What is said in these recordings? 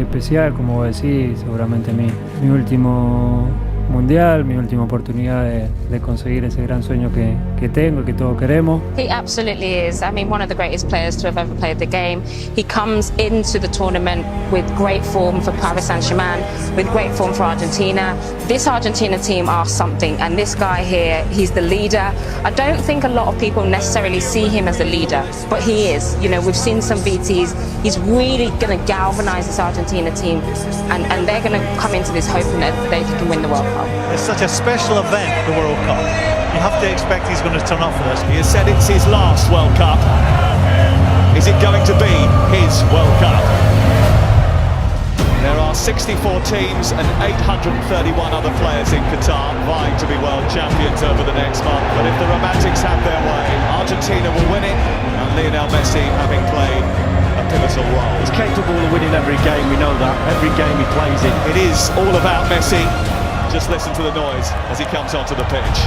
especial, como vos decís, seguramente mi último mundial, mi última oportunidad de conseguir ese gran sueño que tengo y que todos queremos. He absolutely is. I mean, one of the greatest players to have ever played the game. He comes into the tournament with great form for Paris Saint-Germain, with great form for Argentina. This Argentina team are something, and this guy here, he's the leader. I don't think a lot of people necessarily see him as a leader, but he is. You know, we've seen some VTs. He's really going to galvanise this Argentina team, and they're going to come into this hoping that they can win the World Cup. It's such a special event, the World Cup. You have to expect he's going to turn up for this. He has said it's his last World Cup. Is it going to be his World Cup? There are 64 teams and 831 other players in Qatar vying to be world champions over the next month. But if the Romantics have their way, Argentina will win it, and Lionel Messi having played a pivotal role. He's capable of winning every game, we know that. Every game he plays in. It is all about Messi. Just listen to the noise as he comes onto the pitch.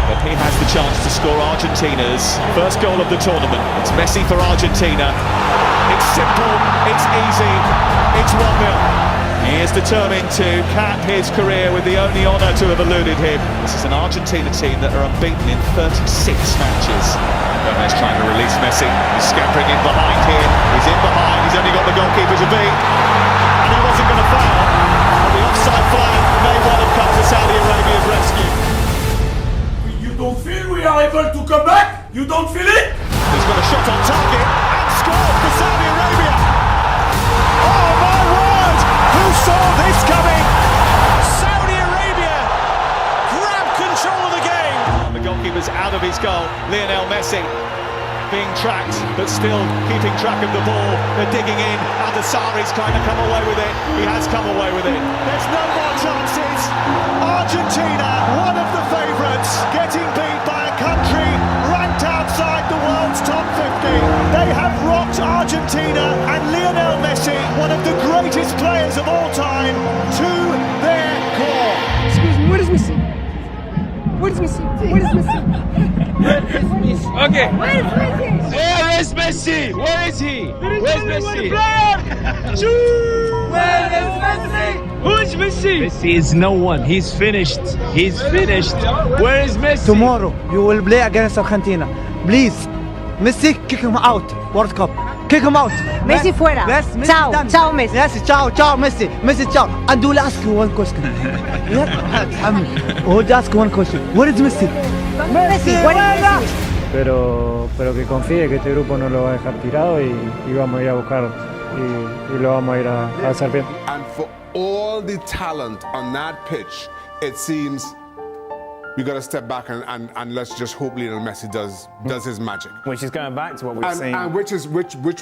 But he has the chance to score Argentina's first goal of the tournament. It's Messi for Argentina. It's simple, it's easy, it's 1-0. He is determined to cap his career with the only honour to have eluded him. This is an Argentina team that are unbeaten in 36 matches. Gomez trying to release Messi. He's scampering in behind here. He's in behind. He's only got the goalkeeper to beat. And he wasn't going to foul. But the offside flag may well have come to Saudi Arabia's rescue. You don't feel we are able to come back? You don't feel it? He's got a shot on target and scored for Saudi Arabia. Oh my word! Who saw this coming? Saudi Arabia grab control of the game. And the goalkeeper's out of his goal. Lionel Messi being tracked, but still keeping track of the ball. They're digging in. Adesari's kind of come away with it. He has come away with it. There's no more chances. Argentina, one of the favourites, getting beat by a country ranked outside the world's top 50. They have rocked Argentina and Lionel Messi, one of the greatest players of all time, to their core. Excuse me, where is Messi? Where is Messi? Where is Messi? Okay. Where is Messi? Where is Messi? Where is he? Where's Messi? Where is Messi? Who is Messi? Messi is no one. He's finished. He's finished. Where is Messi? Tomorrow you will play against Argentina. Please, Messi, kick him out. World Cup. Kick him out. Messi fuera. Yes, Messi Ciao, done. ciao Messi. Yes, ciao, ciao Messi. Messi, ciao. And we'll ask you one question. We'll ask one question. Where is Messi? Messi, where is Messi? Pero que confíe que este grupo no lo va a dejar tirado y vamos a ir a buscar y lo vamos a ir a hacer bien. And for all the talent on that pitch, it seems we got to step back and let's just hope Lionel Messi does his magic. Which is going back to what we've seen. And which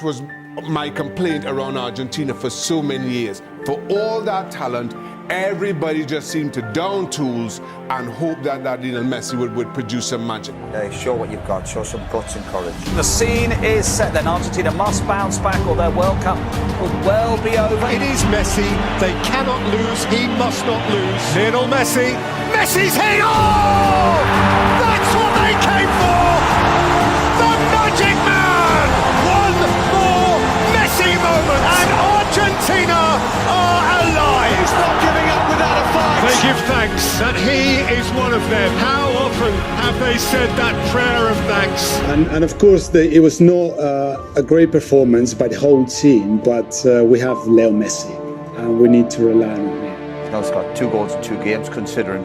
was my complaint around Argentina for so many years. For all that talent, everybody just seemed to down tools and hope that Lionel Messi would produce some magic. Show what you've got, show some guts and courage. The scene is set then. Argentina must bounce back or their World Cup will well be over. It is Messi. They cannot lose. He must not lose. Lionel Messi. Messi's hit! Oh! That's what they came for! The Magic Man! One more Messi moment! And Argentina are alive! He's not giving up without a fight! They give thanks that he is one of them. How often have they said that prayer of thanks? And of course, it was not a great performance by the whole team, but we have Leo Messi, and we need to rely on him. You know, he's got 2 goals in 2 games, considering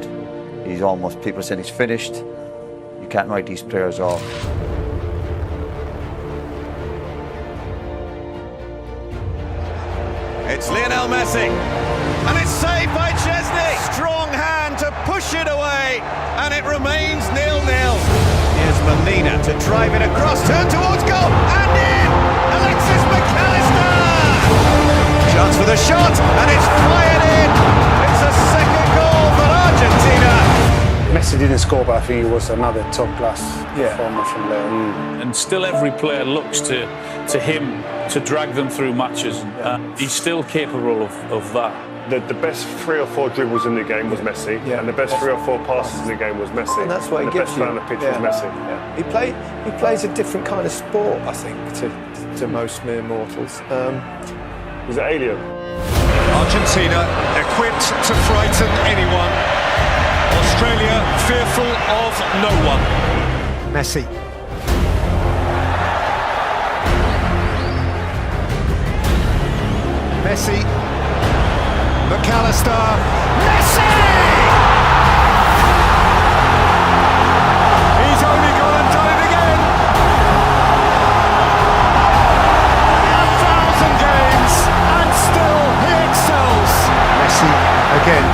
he's almost, people said he's finished. You can't write these players off. It's Lionel Messi, and it's saved by Chesney. Strong hand to push it away, and it remains 0-0. Here's Molina to drive it across, turn towards goal, and in! Alexis McAllister! Chance for the shot, and it's fired in! It's a second goal for Argentina! Messi didn't score, but I think it was another top-class performance from Leo. And still every player looks to him to drag them through matches. He's still capable of that. The best 3 or 4 dribbles in the game was Messi, and the best 3 or 4 passes in the game was Messi. And that's what he gives you. The best player on the pitch was Messi. Yeah. He plays a different kind of sport, I think, to most mere mortals. He's an alien. Argentina equipped to frighten anyone. Australia fearful of no one. Messi. Messi. McAllister. Messi! He's only gone and done it again. 1,000 games and still he excels. Messi again,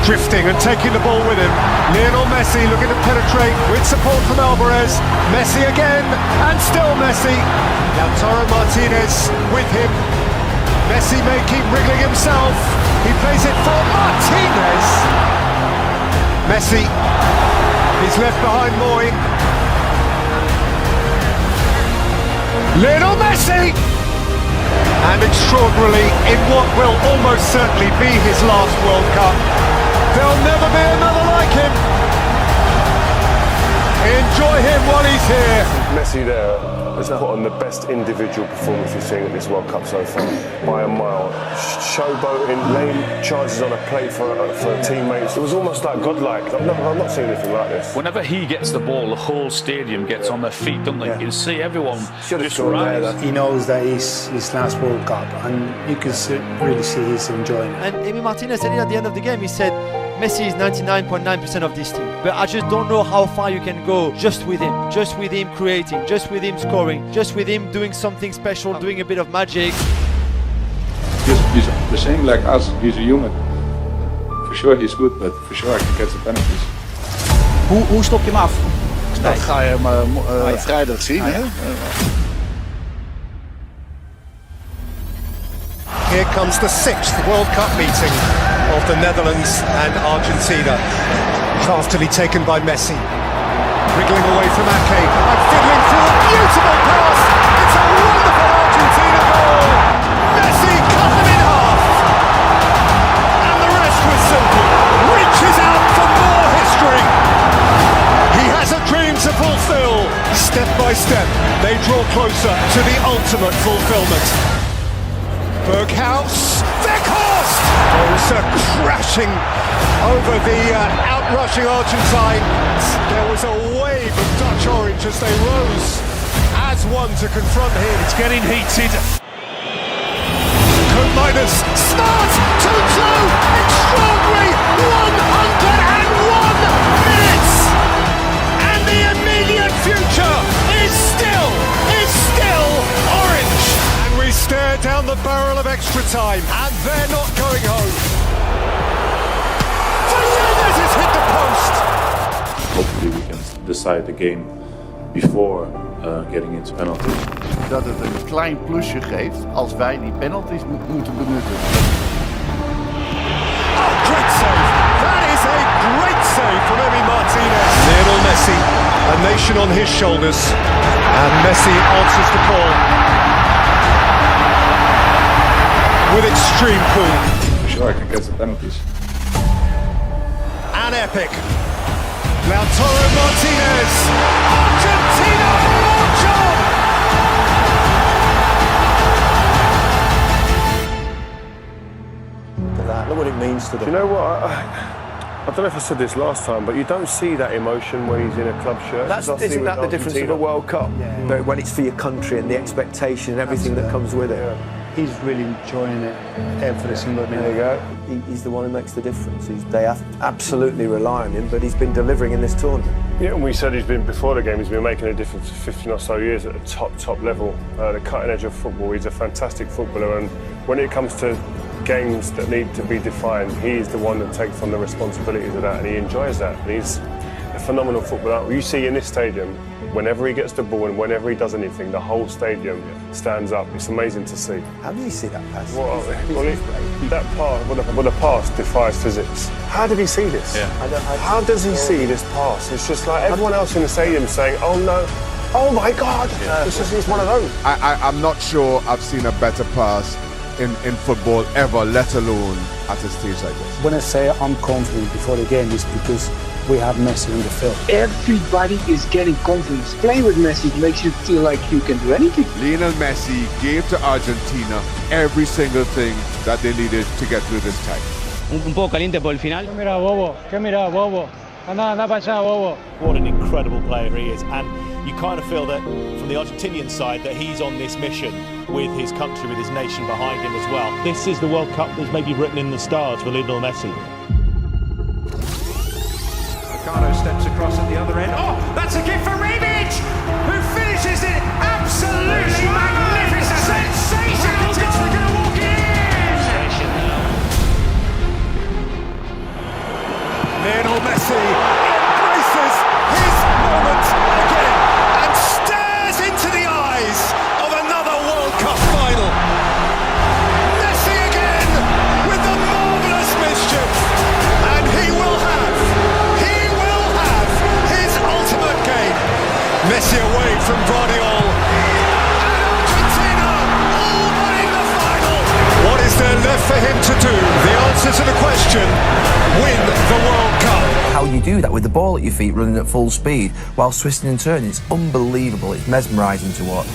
drifting and taking the ball with him. Lionel Messi looking to penetrate with support from Alvarez. Messi again and still Messi. Lautaro Martinez with him. Messi may keep wriggling himself. He plays it for Martinez. Messi. He's left behind Moy. Lionel Messi! And extraordinarily, in what will almost certainly be his last World Cup, there'll never be another like him. Enjoy him while he's here. Messi there has put on the best individual performance we've seen at this World Cup so far, by a mile. Showboating, laying charges on a plate for teammates. It was almost like godlike. I've not seen anything like this. Whenever he gets the ball, the whole stadium gets on their feet, don't they? You can see everyone just rise. He knows that it's his last World Cup, and you can really see he's enjoying it. And Emi Martinez said it at the end of the game. He said, Messi is 99.9% of this team, but I just don't know how far you can go just with him creating, just with him scoring, just with him doing something special, doing a bit of magic. He's the same like us, he's a human. For sure he's good, but for sure I can catch the penalties. Hoe stop je hem af? Dat ga je hem vrijdag zien. Hè? Here comes the 6th World Cup meeting of the Netherlands and Argentina. Craftily taken by Messi. Wriggling away from Ake and fiddling through a beautiful pass. It's a wonderful Argentina goal. Messi cut them in half. And the rest was simple. Reaches out for more history. He has a dream to fulfill. Step by step, they draw closer to the ultimate fulfillment. Berghaus, Weghorst! Also crashing over the outrushing Argentines. There was a wave of Dutch orange as they rose as one to confront him. It's getting heated. Koopmeiners starts 2-2. Extraordinary 101 minutes. And the immediate future is still orange. We stare down the barrel of extra time, and they're not going home. Fernandez has hit the post. Hopefully we can decide the game before getting into penalties. Dat het een klein plusje geeft als wij die penalties moeten benutten. Oh, great save! That is a great save from Emi Martinez. Lionel Messi, a nation on his shoulders, and Messi answers the call. With extreme cool. For sure I can get the penalties. An epic. Lautaro Martinez. Argentina march on! Look what it means to them. Do you know what? I don't know if I said this last time, but you don't see that emotion when he's in a club shirt. Isn't that the difference of a World Cup? Yeah. But when it's for your country and the expectation and everything that comes with it. He's really enjoying it every single minute. There you go. He's the one who makes the difference. They absolutely rely on him, but he's been delivering in this tournament. Yeah, and we said before the game, he's been making a difference for 15 or so years at the top level, the cutting edge of football. He's a fantastic footballer, and when it comes to games that need to be defined, he is the one that takes on the responsibilities of that, and he enjoys that. And he's a phenomenal footballer. You see in this stadium, whenever he gets the ball and whenever he does anything, the whole stadium stands up. It's amazing to see. How did he see that pass? That pass defies physics. How did he see this? Yeah. How does he see this pass? It's just like everyone else in the stadium saying, "Oh no, oh my God!" Yeah. It's one of those. I'm not sure I've seen a better pass in football ever, let alone at a stage like this. When I say I'm confident before the game, it's because we have Messi on the field. Everybody is getting confidence. Playing with Messi makes you feel like you can do anything. Lionel Messi gave to Argentina every single thing that they needed to get through this time. Un poco caliente por el final. ¿Qué mira, bobo? Anda para allá, bobo. What an incredible player he is, and you kind of feel that from the Argentinian side that he's on this mission with his country, with his nation behind him as well. This is the World Cup that's maybe written in the stars for Lionel Messi. Ricardo steps across at the other end. Oh, that's a gift for Rebic, who finishes it absolutely magnificent. Sensational goal. We're going to walk in. Lionel Messi embraces his moment again and stares into the eyes of another World Cup final. Messi again with the marvellous mischief, and he will have his ultimate game. Messi away from Guardiola, and Argentina all but in the final. What is there left for him to do? The answer to the question: win the World Cup. How you do that with the ball at your feet running at full speed whilst twisting and turning, it's unbelievable, it's mesmerising to watch.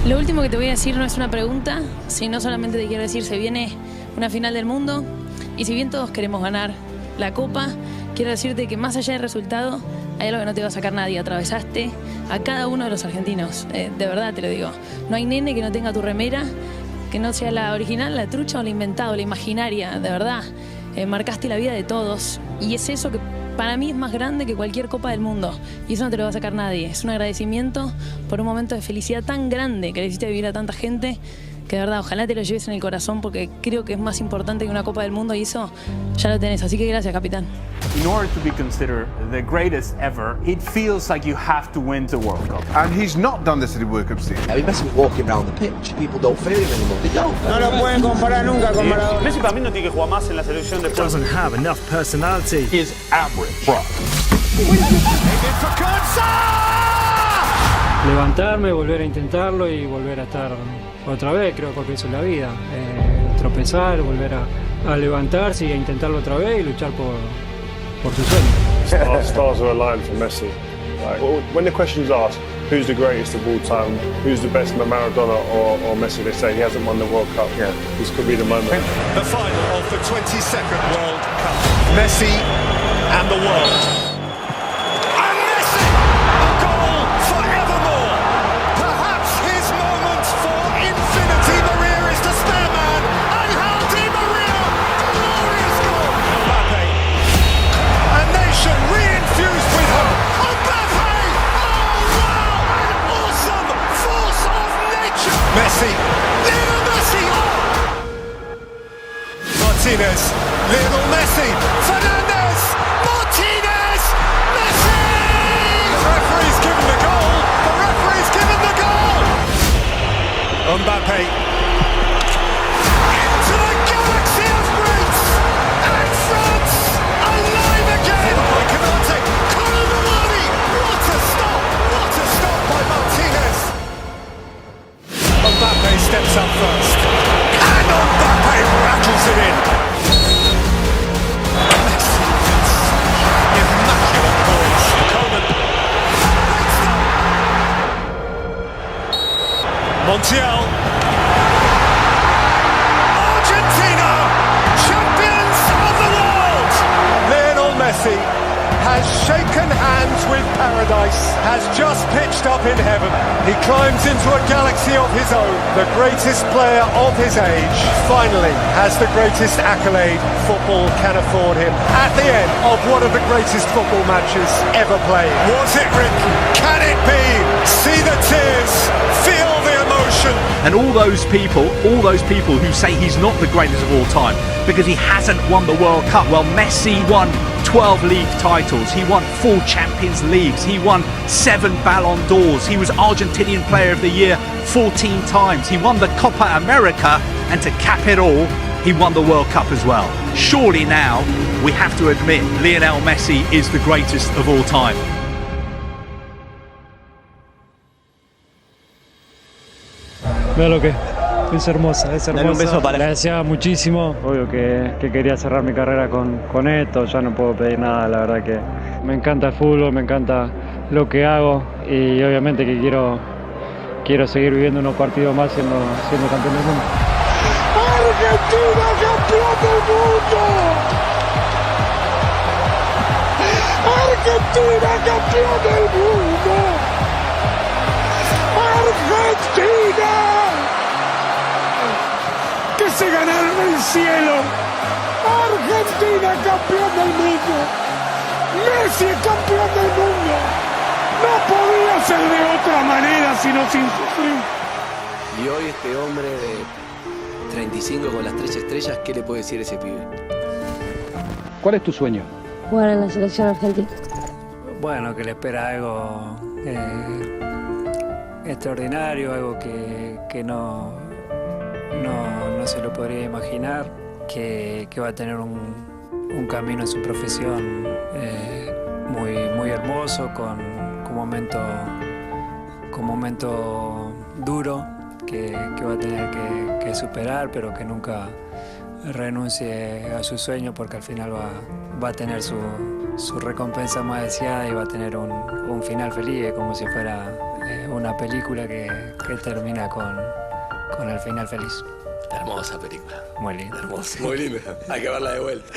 Lo último que te voy a decir no es una pregunta, sino solamente te quiero decir, se viene una final del mundo y si bien todos queremos ganar la Copa, quiero decirte que más allá del resultado hay algo que no te va a sacar nadie. Atravesaste a cada uno de los argentinos, de verdad te lo digo. No hay nene que no tenga tu remera, que no sea la original, la trucha o la inventada o la imaginaria, de verdad. Marcaste la vida de todos y es eso que para mí es más grande que cualquier Copa del Mundo y eso no te lo va a sacar nadie. Es un agradecimiento por un momento de felicidad tan grande que le hiciste vivir a tanta gente que de verdad ojalá te lo lleves en el corazón porque creo que es más importante que una Copa del Mundo y eso ya lo tenés, así que gracias, capitán. In order to be considered the greatest ever, it feels like you have to win the World Cup. And he's not done this at the World Cup stage. I mean, Messi was walking around the pitch. People don't feel him anymore. They don't. No lo pueden comparar nunca con Maradona. Messi para mí no tiene que jugar más en la selección de Doesn't have enough personality. He is average, bro. Levantarme, volver a intentarlo y volver a estar otra vez, creo que eso es la vida. Tropezar, volver a levantarse y a intentarlo otra vez y luchar por su sueño. Stars are aligned for Messi. Like, when the question's asked, who's the greatest of all time, who's the best, Maradona or Messi, they say he hasn't won the World Cup. Yeah. This could be the moment. The final of the 22nd World Cup. Messi and the world. And Messi, a goal forevermore. Perhaps his moment for infinity. Maria is the spare man. Angel Di Maria, glorious goal. Mbappe, a nation re-infused with hope. Mbappe, oh wow, an awesome force of nature. Messi, Lionel Messi, Martinez, Lionel Messi, Fernandez, Martinez, Messi! The referee's given the goal. The referee's given the goal. Mbappe into the galaxy of greats, and France alive again. By Canate, Colomani, what a stop by Martinez. Mbappe steps up first, and Mbappe rattles it in. Immaculate poise. Coleman. Montiel. Argentina, champions of the world. Lionel Messi has shaken hands with paradise, has just pitched up in heaven. He climbs into a galaxy of his own. The greatest player of his age finally has the greatest accolade football can afford him at the end of one of the greatest football matches ever played. Was it written? Can it be? See the tears, feel the emotion. And all those people who say he's not the greatest of all time because he hasn't won the World Cup. Well, Messi won 12 league titles, he won 4 Champions Leagues, he won 7 Ballon d'Ors, he was Argentinian Player of the Year 14 times, he won the Copa America, and to cap it all, he won the World Cup as well. Surely now, we have to admit, Lionel Messi is the greatest of all time. Veo lo que es hermosa, es Dale un beso para- Le deseaba muchísimo, obvio que quería cerrar mi carrera con esto, ya no puedo pedir nada, la verdad que Me encanta el fútbol, me encanta lo que hago y obviamente que quiero seguir viviendo unos partidos más siendo campeón del mundo. ¡Argentina campeón del mundo! ¡Argentina campeón del mundo! ¡Argentina! ¡Que se ganaron el cielo! ¡Argentina campeón del mundo! ¡Messi campeón del mundo! No podía ser de otra manera sino sin sufrir. Y hoy este hombre de 35 con las 3 estrellas, ¿qué le puede decir ese pibe? ¿Cuál es tu sueño? Jugar en la selección argentina. Bueno, que le espera algo extraordinario, algo que no se lo podría imaginar, que va a tener un camino en su profesión muy hermoso, con momento duro que va a tener que superar, pero que nunca renuncie a su sueño, porque al final va a tener su recompensa más deseada y va a tener un final feliz, como si fuera una película que termina con el final feliz. Hermosa película. Muy linda. Hermosa. Muy linda. Hay que verla de vuelta.